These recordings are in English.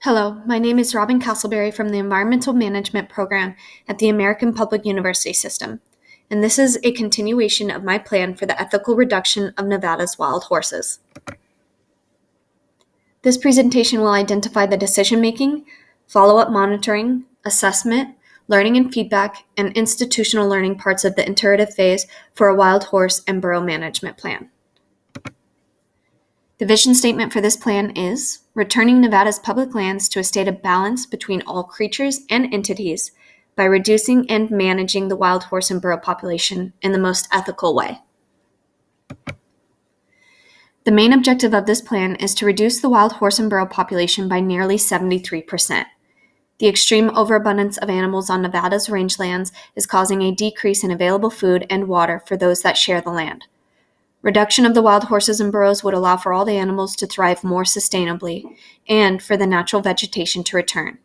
Hello, my name is Robin Castleberry from the Environmental Management Program at the American Public University System, and this is a continuation of my plan for the ethical reduction of Nevada's wild horses. This presentation will identify the decision-making, follow-up monitoring, assessment, learning and feedback, and institutional learning parts of the iterative phase for a wild horse and burrow management plan. The vision statement for this plan is returning Nevada's public lands to a state of balance between all creatures and entities by reducing and managing the wild horse and burrow population in the most ethical way. The main objective of this plan is to reduce the wild horse and burrow population by nearly 73%. The extreme overabundance of animals on Nevada's rangelands is causing a decrease in available food and water for those that share the land. Reduction of the wild horses and burrows would allow for all the animals to thrive more sustainably and for the natural vegetation to return.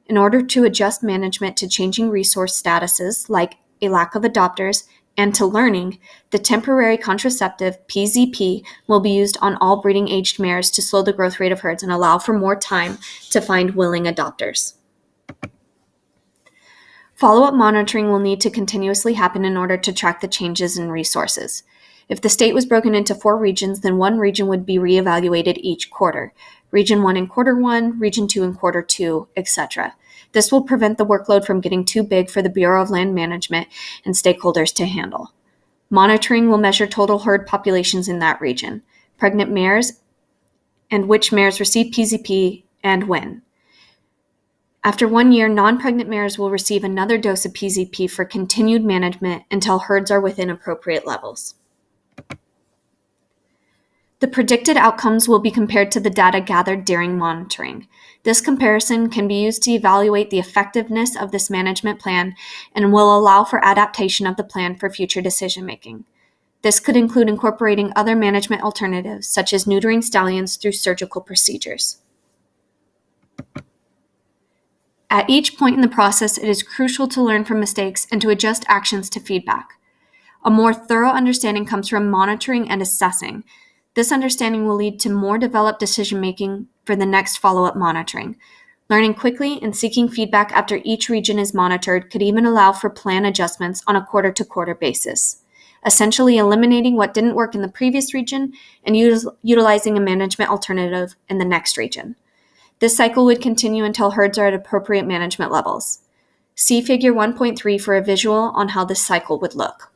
In order to adjust management to changing resource statuses like a lack of adopters and to learning, the temporary contraceptive PZP will be used on all breeding-aged mares to slow the growth rate of herds and allow for more time to find willing adopters. Follow-up monitoring will need to continuously happen in order to track the changes in resources. If the state was broken into 4 regions, then one region would be reevaluated each quarter. Region 1 in quarter 1, Region 2 in quarter 2, etc. This will prevent the workload from getting too big for the Bureau of Land Management and stakeholders to handle. Monitoring will measure total herd populations in that region, pregnant mares, and which mares receive PZP and when. After 1 year, non-pregnant mares will receive another dose of PZP for continued management until herds are within appropriate levels. The predicted outcomes will be compared to the data gathered during monitoring. This comparison can be used to evaluate the effectiveness of this management plan and will allow for adaptation of the plan for future decision-making. This could include incorporating other management alternatives, such as neutering stallions through surgical procedures. At each point in the process, it is crucial to learn from mistakes and to adjust actions to feedback. A more thorough understanding comes from monitoring and assessing. This understanding will lead to more developed decision-making for the next follow-up monitoring. Learning quickly and seeking feedback after each region is monitored could even allow for plan adjustments on a quarter-to-quarter basis, essentially eliminating what didn't work in the previous region and utilizing a management alternative in the next region. This cycle would continue until herds are at appropriate management levels. See Figure 1.3 for a visual on how this cycle would look.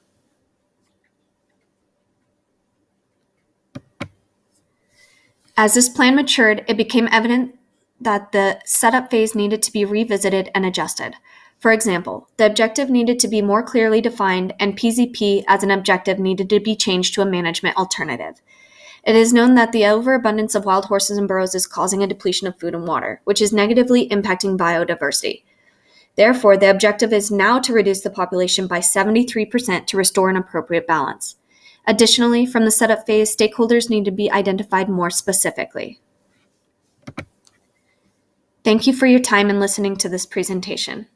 As this plan matured, it became evident that the setup phase needed to be revisited and adjusted. For example, the objective needed to be more clearly defined, and PZP as an objective needed to be changed to a management alternative. It is known that the overabundance of wild horses and burrows is causing a depletion of food and water, which is negatively impacting biodiversity. Therefore, the objective is now to reduce the population by 73% to restore an appropriate balance. Additionally, from the setup phase, stakeholders need to be identified more specifically. Thank you for your time in listening to this presentation.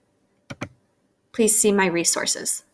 Please see my resources.